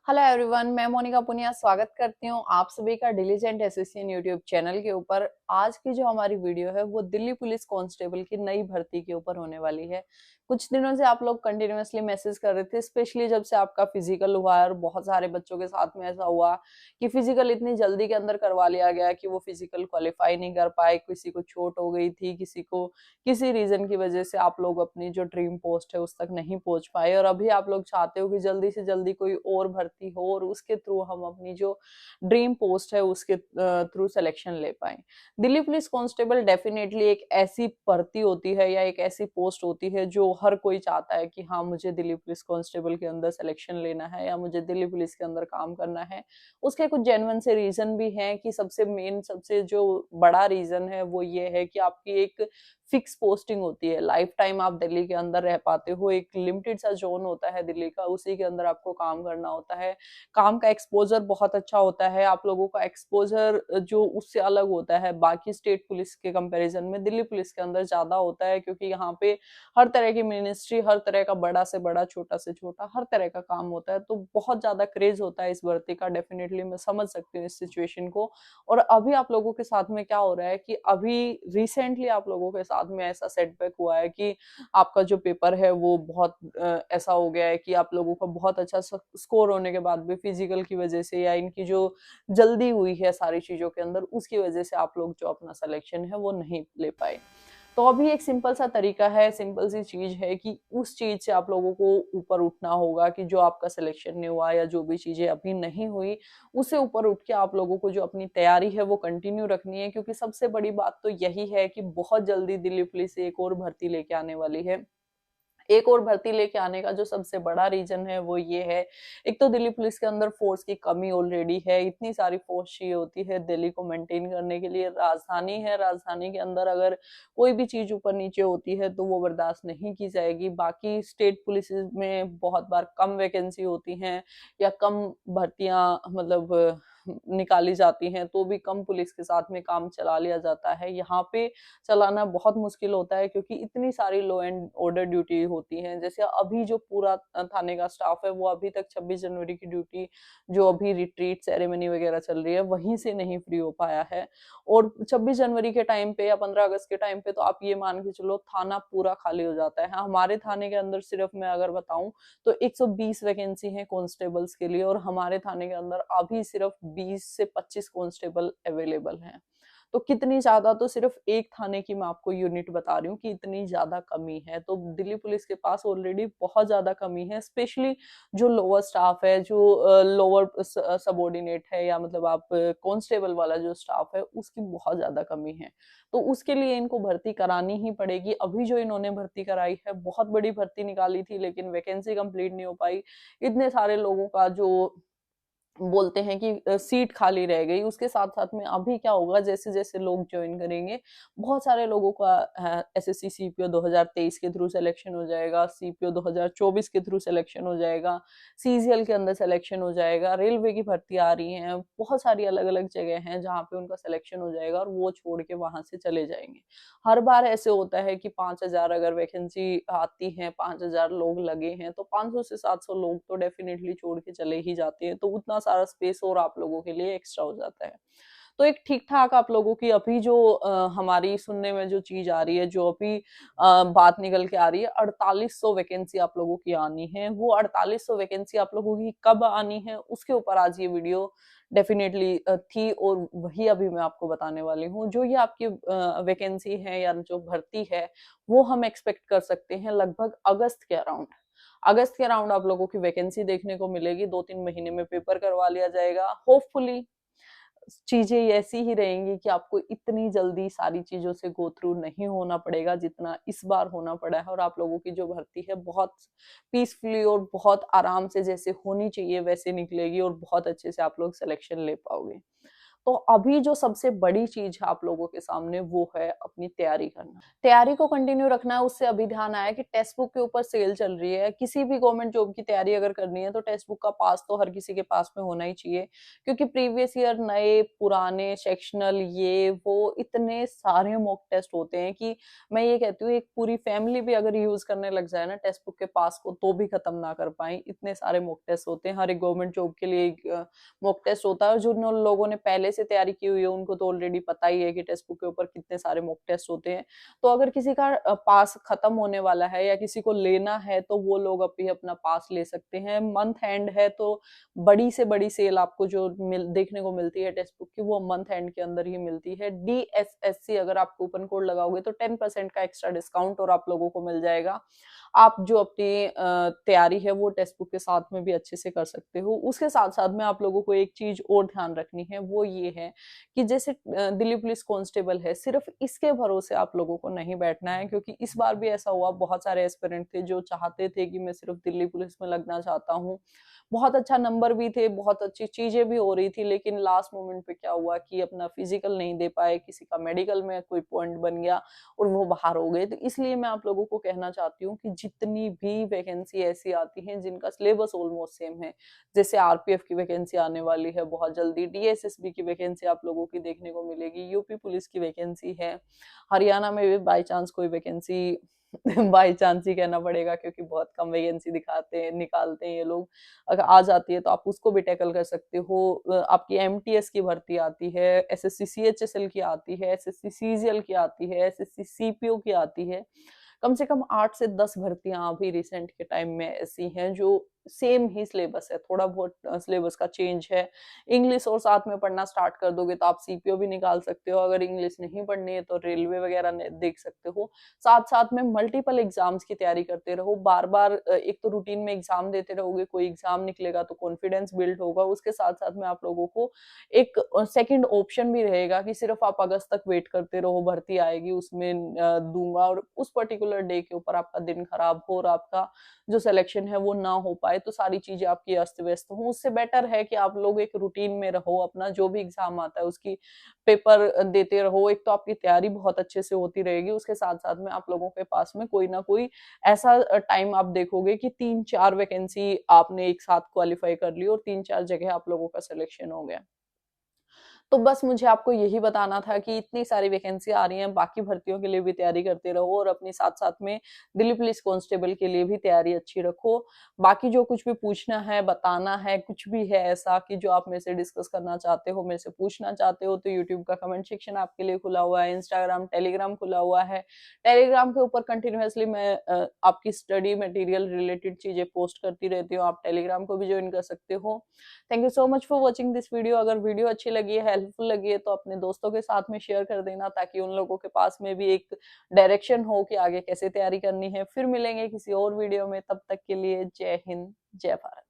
Hello everyone, मैं मोनिका पुनिया स्वागत करती हूँ आप सभी का डिलीजेंट एसोसिएशन यूट्यूब चैनल के ऊपर। आज की जो हमारी वीडियो है वो दिल्ली पुलिस कांस्टेबल की नई भर्ती के ऊपर होने वाली है। कुछ दिनों से आप लोग कंटिन्यूअसली मैसेज कर रहे थे, स्पेशली जब से आपका फिजिकल हुआ है और बहुत सारे बच्चों के साथ में ऐसा हुआ कि फिजिकल इतनी जल्दी के अंदर करवा लिया गया कि वो फिजिकल क्वालिफाई नहीं कर पाए, किसी को चोट हो गई थी, किसी को किसी रीजन की वजह से आप लोग अपनी जो ड्रीम पोस्ट है उस तक नहीं पहुंच पाए और अभी आप लोग चाहते हो कि जल्दी से जल्दी कोई और भर्ती हो और उसके थ्रू हम अपनी जो ड्रीम पोस्ट है उसके थ्रू सिलेक्शन ले पाए। दिल्ली पुलिस कांस्टेबल डेफिनेटली एक ऐसी भर्ती होती है या एक ऐसी पोस्ट होती है जो हर कोई चाहता है कि हाँ, मुझे दिल्ली पुलिस कांस्टेबल के अंदर सिलेक्शन लेना है या मुझे दिल्ली पुलिस के अंदर काम करना है। उसके कुछ जेन्युइन से रीजन भी हैं कि सबसे मेन, सबसे जो बड़ा रीजन है वो ये है कि आपकी एक फिक्स पोस्टिंग होती है, लाइफ टाइम आप दिल्ली के अंदर रह पाते हो, एक लिमिटेड सा जोन होता है दिल्ली का, उसी के अंदर आपको काम करना होता है। काम का एक्सपोजर बहुत अच्छा होता है, आप लोगों का एक्सपोजर जो उससे अलग होता है बाकी स्टेट पुलिस के कंपैरिजन में दिल्ली पुलिस के अंदर ज्यादा होता है, क्योंकि यहाँ पे हर तरह की मिनिस्ट्री, हर तरह का बड़ा से बड़ा, छोटा से छोटा, हर तरह का काम होता है, तो बहुत ज्यादा क्रेज होता है इस भर्ती का। डेफिनेटली मैं समझ सकती हूँ इस सिचुएशन को। और अभी आप लोगों के साथ में क्या हो रहा है कि अभी रिसेंटली आप लोगों के साथ में ऐसा सेटबैक हुआ है कि आपका जो पेपर है वो बहुत ऐसा हो गया है कि आप लोगों का बहुत अच्छा स्कोर होने के बाद भी फिजिकल की वजह से या इनकी जो जल्दी हुई है सारी चीजों के अंदर, उसकी वजह से आप लोग जो अपना सिलेक्शन है वो नहीं ले पाए। तो अभी एक सिंपल सा तरीका है, सिंपल सी चीज है कि उस चीज से आप लोगों को ऊपर उठना होगा कि जो आपका सिलेक्शन नहीं हुआ या जो भी चीजें अभी नहीं हुई, उससे ऊपर उठ के आप लोगों को जो अपनी तैयारी है वो कंटिन्यू रखनी है, क्योंकि सबसे बड़ी बात तो यही है कि बहुत जल्दी दिल्ली पुलिस एक और भर्ती लेके आने वाली है। एक और भर्ती लेके आने का जो सबसे बड़ा रीजन है वो ये है, एक तो दिल्ली पुलिस के अंदर फोर्स की कमी ऑलरेडी है, इतनी सारी फोर्स चाहिए होती है दिल्ली को मेंटेन करने के लिए। राजधानी है, राजधानी के अंदर अगर कोई भी चीज ऊपर नीचे होती है तो वो बर्दाश्त नहीं की जाएगी। बाकी स्टेट पुलिस में बहुत बार कम वैकेंसी होती हैं या कम भर्तियां मतलब निकाली जाती हैं, तो भी कम पुलिस के साथ में काम चला लिया जाता है। यहाँ पे चलाना बहुत मुश्किल होता है क्योंकि इतनी सारी लॉ एंड ऑर्डर ड्यूटी होती हैं। जैसे अभी जो पूरा थाने का स्टाफ है वो अभी तक 26 जनवरी की ड्यूटी, जो अभी रिट्रीट सेरेमनी वगैरह चल रही है, वहीं से नहीं फ्री हो पाया है। और 26 जनवरी के टाइम पे या 15 अगस्त के टाइम पे तो आप ये मान के चलो थाना पूरा खाली हो जाता है। हमारे थाने के अंदर सिर्फ मैं अगर बताऊं तो 120 वैकेंसी है कांस्टेबल्स के लिए और हमारे थाने के अंदर अभी सिर्फ 20 से 25 कांस्टेबल अवेलेबल हैं। तो कितनी ज्यादा, तो सिर्फ एक थाने की मैं आपको यूनिट बता रही हूँ कि इतनी ज्यादा कमी है। तो दिल्ली पुलिस के पास ऑलरेडी बहुत ज्यादा कमी है, स्पेशली जो लोअर स्टाफ है, जो लोअर सबॉर्डिनेट है या मतलब आप कांस्टेबल वाला जो स्टाफ है उसकी बहुत ज्यादा कमी है। तो उसके लिए इनको भर्ती करानी ही पड़ेगी। अभी जो इन्होंने भर्ती कराई है, बहुत बड़ी भर्ती निकाली थी लेकिन वैकेंसी कंप्लीट नहीं हो पाई। इतने सारे लोगों का जो बोलते हैं कि सीट खाली रह गई, उसके साथ साथ में अभी क्या होगा, जैसे जैसे लोग ज्वाइन करेंगे बहुत सारे लोगों का एसएससी सीपीओ 2023 के थ्रू सिलेक्शन हो जाएगा, सीपीओ 2024 के थ्रू सिलेक्शन हो जाएगा, सीजीएल के अंदर सिलेक्शन हो जाएगा, रेलवे की भर्ती आ रही है, बहुत सारी अलग अलग जगह हैं जहाँ पे उनका सिलेक्शन हो जाएगा और वो छोड़ के वहां से चले जाएंगे। हर बार ऐसे होता है कि 5,000 अगर वैकेंसी आती है, 5,000 लोग लगे हैं तो 500 से 700 लोग तो डेफिनेटली छोड़ के चले ही जाते हैं, तो उतना सारा स्पेस और आप लोगों के लिए एक्स्ट्रा हो जाता है। तो एक ठीक ठाक आप लोगों की अभी जो हमारी सुनने में जो चीज आ रही है, जो अभी बात निकल के आ रही है, 4800 वैकेंसी आप लोगों की आनी है। वो 4800 वैकेंसी आप लोगों की कब आनी है उसके ऊपर आज ये वीडियो डेफिनेटली थी और वही अभी मैं आपको बताने वाली हूँ। जो ये आपकी वैकेंसी है या जो भर्ती है वो हम एक्सपेक्ट कर सकते हैं लगभग अगस्त के अराउंड। अगस्त के अराउंड आप लोगों की वैकेंसी देखने को मिलेगी, 2-3 महीने में पेपर करवा लिया जाएगा। होपफुली चीजें ऐसी ही रहेंगी कि आपको इतनी जल्दी सारी चीजों से गो थ्रू नहीं होना पड़ेगा जितना इस बार होना पड़ा है, और आप लोगों की जो भर्ती है बहुत पीसफुली और बहुत आराम से जैसे होनी चाहिए वैसे निकलेगी और बहुत अच्छे से आप लोग सिलेक्शन ले पाओगे। तो अभी जो सबसे बड़ी चीज है आप लोगों के सामने वो है अपनी तैयारी करना, तैयारी को कंटिन्यू रखना है। उससे अभी ध्यान आया कि टेक्स्ट बुक के ऊपर सेल चल रही है, किसी भी गवर्नमेंट जॉब की तैयारी अगर करनी है तो टेक्स्ट बुक का पास तो हर किसी के पास में होना ही चाहिए, क्योंकि प्रीवियस ईयर नए पुराने सेक्शनल ये वो इतने सारे मॉक टेस्ट होते हैं कि मैं ये कहती हूँ एक पूरी फैमिली भी अगर यूज करने लग जाए ना टेक्स्ट बुक के पास को तो भी खत्म ना कर पाए, इतने सारे मॉक टेस्ट होते हैं। हर एक गवर्नमेंट जॉब के लिए एक मॉक टेस्ट होता है, और जिन लोगों ने पहले से तैयारी की हुई है उनको तो ऑलरेडी पता ही है कि टेक्स्ट बुक के ऊपर कितने सारे मॉक टेस्ट होते हैं। तो अगर किसी का पास खत्म होने वाला है या किसी को लेना है तो वो लोग अभी अपना पास ले सकते हैं। मंथ एंड है तो बड़ी से बड़ी सेल आपको जो देखने को मिलती है टेक्स्ट बुक की वो मंथ एंड के अंदर ही मिलती है। DSSC अगर आप कूपन कोड लगाओगे तो 10% का एक्स्ट्रा डिस्काउंट और आप लोगों को मिल जाएगा। आप जो अपनी तैयारी है वो टेक्स्ट बुक के साथ में भी अच्छे से कर सकते हो। उसके साथ साथ में आप लोगों को एक चीज और ध्यान रखनी है, वो ये है कि जैसे दिल्ली पुलिस कांस्टेबल है, सिर्फ इसके भरोसे आप लोगों को नहीं बैठना है, क्योंकि इस बार भी ऐसा हुआ, बहुत सारे एस्पिरेंट थे जो चाहते थे कि मैं सिर्फ दिल्ली पुलिस में लगना चाहता हूँ, बहुत अच्छा नंबर भी थे, बहुत अच्छी चीजें भी हो रही थी, लेकिन लास्ट मोमेंट पे क्या हुआ कि अपना फिजिकल नहीं दे पाए, किसी का मेडिकल में कोई पॉइंट बन गया और वो बाहर हो गए। तो इसलिए मैं आप लोगों को कहना चाहती हूँ कि जितनी भी वैकेंसी ऐसी आती हैं जिनका सिलेबस ऑलमोस्ट सेम है, जैसे RPF की वैकेंसी आने वाली है बहुत जल्दी, DSSB की वैकेंसी आप लोगों की देखने को मिलेगी, यूपी पुलिस की वैकेंसी है, हरियाणा में भी बाई चांस कोई वैकेंसी बाई चांस ही कहना पड़ेगा क्योंकि बहुत कम वैकेंसी दिखाते हैं निकालते हैं ये लोग, अगर आ जाती है तो आप उसको भी टैकल कर सकते हो। आपकी MTS की भर्ती आती है, SSC CHSL की आती है, SSC CGL की आती है, SSC CPO की आती है। कम से कम 8 से 10 भर्तियां अभी रिसेंट के टाइम में ऐसी हैं जो सेम ही सिलेबस है, थोड़ा बहुत सिलेबस का चेंज है। इंग्लिश और साथ में पढ़ना स्टार्ट कर दोगे तो आप CPO भी निकाल सकते हो, अगर इंग्लिश नहीं पढ़नी है तो रेलवे वगैरह देख सकते हो। साथ साथ में मल्टीपल एग्जाम्स की तैयारी करते रहो, बार बार एक तो रूटीन में एग्जाम देते रहोगे, कोई एग्जाम निकलेगा तो कॉन्फिडेंस बिल्ड होगा, उसके साथ साथ में आप लोगों को एक सेकंड ऑप्शन भी रहेगा कि सिर्फ आप अगस्त तक वेट करते रहो, भर्ती आएगी उसमें दूंगा, और उस पर्टिकुलर डे के ऊपर आपका दिन खराब हो और आपका जो सिलेक्शन है वो ना हो पाए, तो सारी चीजें आपकी अस्त व्यस्त हो। उससे बेटर है कि आप लोग एक रूटीन में रहो, अपना जो भी एग्जाम आता है उसकी पेपर देते रहो, एक तो आपकी तैयारी बहुत अच्छे से होती रहेगी, उसके साथ साथ में आप लोगों के पास में कोई ना कोई ऐसा टाइम आप देखोगे कि 3-4 वैकेंसी आपने एक साथ क्वालिफाई कर ली और 3-4 जगह आप लोगों का सिलेक्शन हो गया। तो बस मुझे आपको यही बताना था कि इतनी सारी वैकेंसी आ रही हैं, बाकी भर्तियों के लिए भी तैयारी करते रहो और अपने साथ-साथ में दिल्ली पुलिस कांस्टेबल के लिए भी तैयारी अच्छी रखो। बाकी जो कुछ भी पूछना है, बताना है, कुछ भी है ऐसा कि जो आप मेरे से डिस्कस करना चाहते हो, मेरे से पूछना चाहते हो, तो यूट्यूब का कमेंट सेक्शन आपके लिए खुला हुआ है, इंस्टाग्राम, टेलीग्राम खुला हुआ है। टेलीग्राम के ऊपर कंटिन्यूअसली मैं आपकी स्टडी मटेरियल रिलेटेड चीजें पोस्ट करती रहती हूँ, आप टेलीग्राम को भी ज्वाइन कर सकते हो। Thank you so much for watching this video. अगर वीडियो अच्छी लगी है, हेल्पफुल लगी है तो अपने दोस्तों के साथ में शेयर कर देना, ताकि उन लोगों के पास में भी एक डायरेक्शन हो कि आगे कैसे तैयारी करनी है। फिर मिलेंगे किसी और वीडियो में, तब तक के लिए जय हिंद, जय भारत।